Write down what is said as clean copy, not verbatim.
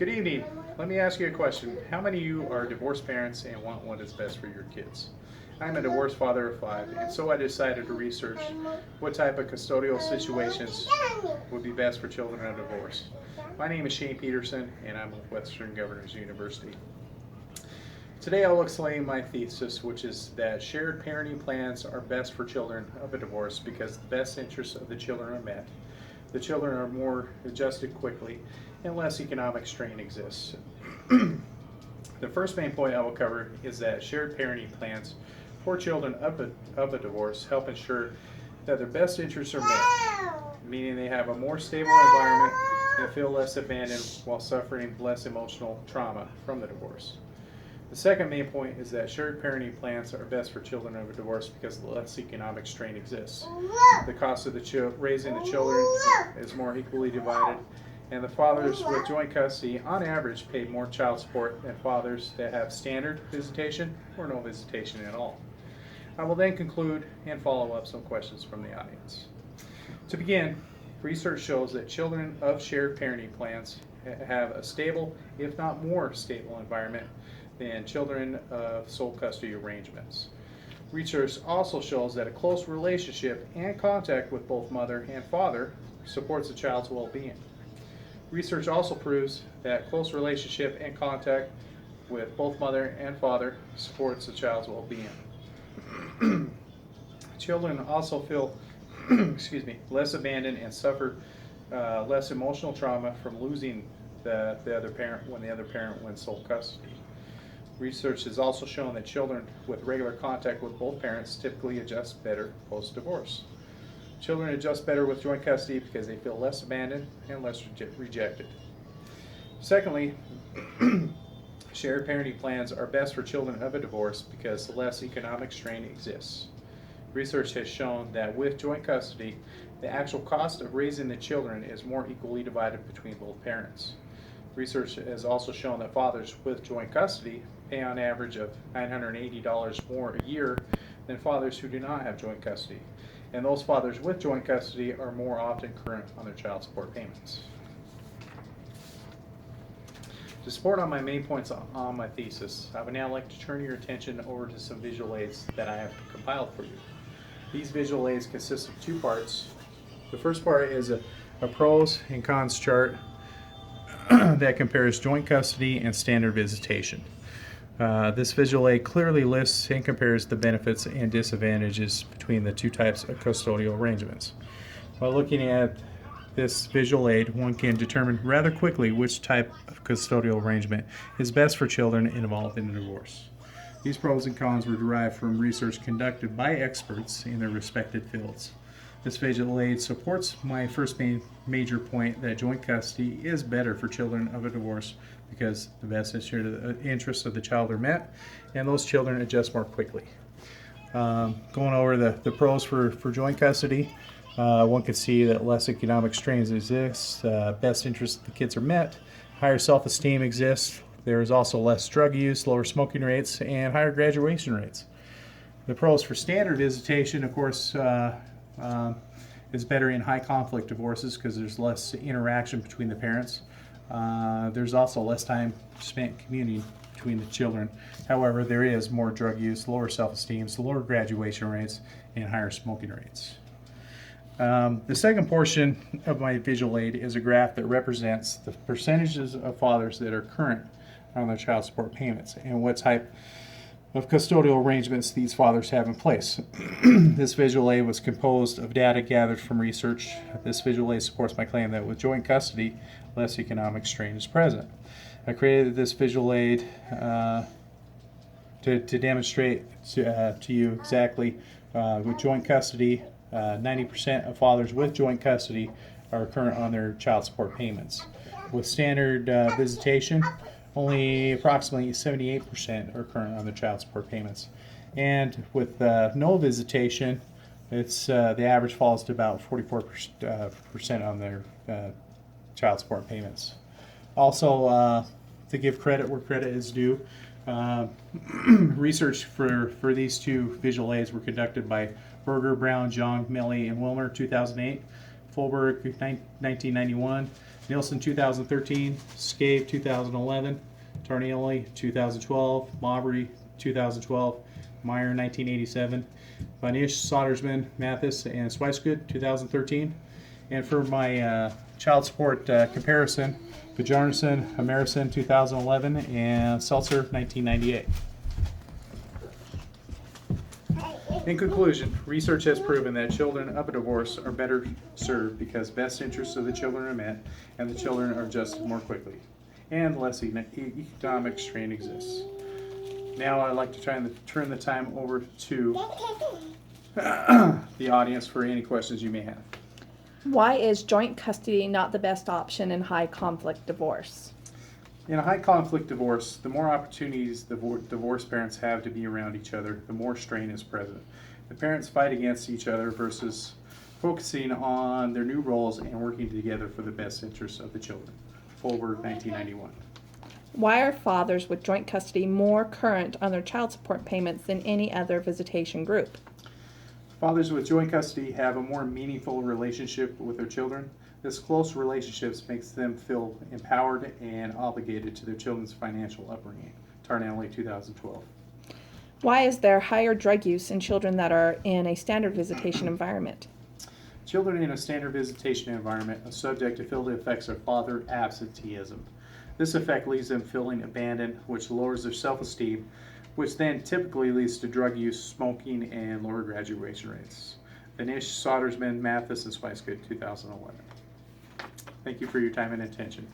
Good evening. Let me ask you a question. How many of you are divorced parents and want what is best for your kids? I'm a divorced father of 5, and so I decided to research what type of custodial situations would be best for children of divorce. My name is Shane Peterson, and I'm with Western Governors University. Today I'll explain my thesis, which is that shared parenting plans are best for children of a divorce because the best interests of the children are met. The children are more adjusted quickly, and less economic strain exists. The first main point I will cover is that shared parenting plans for children of a divorce help ensure that their best interests are met, meaning they have a more stable environment and feel less abandoned while suffering less emotional trauma from the divorce. The second main point is that shared parenting plans are best for children of a divorce because less economic strain exists. The cost of raising the children is more equally divided, and the fathers with joint custody on average pay more child support than fathers that have standard visitation or no visitation at all. I will then conclude and follow up some questions from the audience. To begin, research shows that children of shared parenting plans have a stable, if not more stable environment than children of sole custody arrangements. Research also shows that a close relationship and contact with both mother and father supports a child's well-being. Research also proves that close relationship and contact with both mother and father supports a child's well-being. Children also feel less abandoned and suffer less emotional trauma from losing the other parent when the other parent wins sole custody. Research has also shown that children with regular contact with both parents typically adjust better post-divorce. Children adjust better with joint custody because they feel less abandoned and less rejected. Secondly, shared parenting plans are best for children of a divorce because less economic strain exists. Research has shown that with joint custody, the actual cost of raising the children is more equally divided between both parents. Research has also shown that fathers with joint custody pay on average of $980 more a year than fathers who do not have joint custody. And those fathers with joint custody are more often current on their child support payments. To support on my main points on my thesis, I would now like to turn your attention over to some visual aids that I have compiled for you. These visual aids consist of 2 parts. The first part is a pros and cons chart that compares joint custody and standard visitation. This visual aid clearly lists and compares the benefits and disadvantages between the 2 types of custodial arrangements. By looking at this visual aid, one can determine rather quickly which type of custodial arrangement is best for children involved in a divorce. These pros and cons were derived from research conducted by experts in their respective fields. This visual aid supports my first major point that joint custody is better for children of a divorce because the best interests of the child are met and those children adjust more quickly. Going over the pros for joint custody, one can see that less economic strains exist, best interests of the kids are met, higher self-esteem exists, there is also less drug use, lower smoking rates, and higher graduation rates. The pros for standard visitation, of course, is better in high conflict divorces because there's less interaction between the parents. There's also less time spent communing between the children. However, there is more drug use, lower self-esteem, so lower graduation rates, and higher smoking rates. The second portion of my visual aid is a graph that represents the percentages of fathers that are current on their child support payments and what type of custodial arrangements these fathers have in place. This visual aid was composed of data gathered from research. This visual aid supports my claim that with joint custody, less economic strain is present. I created this visual aid to demonstrate to you exactly with joint custody, 90% of fathers with joint custody are current on their child support payments. With standard visitation, only approximately 78% are current on their child support payments. And with no visitation, it's the average falls to about 44% on their child support payments. Also, to give credit where credit is due, research for these 2 visual aids were conducted by Berger, Brown, Jong, Melly, and Wilmer, 2008, Fulberg, 1991, Nielsen 2013, Scave 2011, Tarnioli 2012, Mabry 2012, Meyer 1987, Vanish, Sodersman, Mathis, and Swicegood 2013. And for my child support comparison, Bjarnason, Amerison 2011, and Seltzer 1998. In conclusion, research has proven that children of a divorce are better served because best interests of the children are met and the children are adjusted more quickly and less economic strain exists. Now I'd like to try and turn the time over to the audience for any questions you may have. Why is joint custody not the best option in high conflict divorce? In a high conflict divorce, the more opportunities the divorced parents have to be around each other, the more strain is present. The parents fight against each other versus focusing on their new roles and working together for the best interests of the children. Fulber, 1991. Why are fathers with joint custody more current on their child support payments than any other visitation group? Fathers with joint custody have a more meaningful relationship with their children. This close relationship makes them feel empowered and obligated to their children's financial upbringing. Tarnelli, 2012. Why is there higher drug use in children that are in a standard visitation environment? Children in a standard visitation environment are subject to feel the effects of father absenteeism. This effect leaves them feeling abandoned, which lowers their self-esteem, which then typically leads to drug use, smoking, and lower graduation rates. Vanish, Sodersman, Mathis, and Spicegood, 2011. Thank you for your time and attention.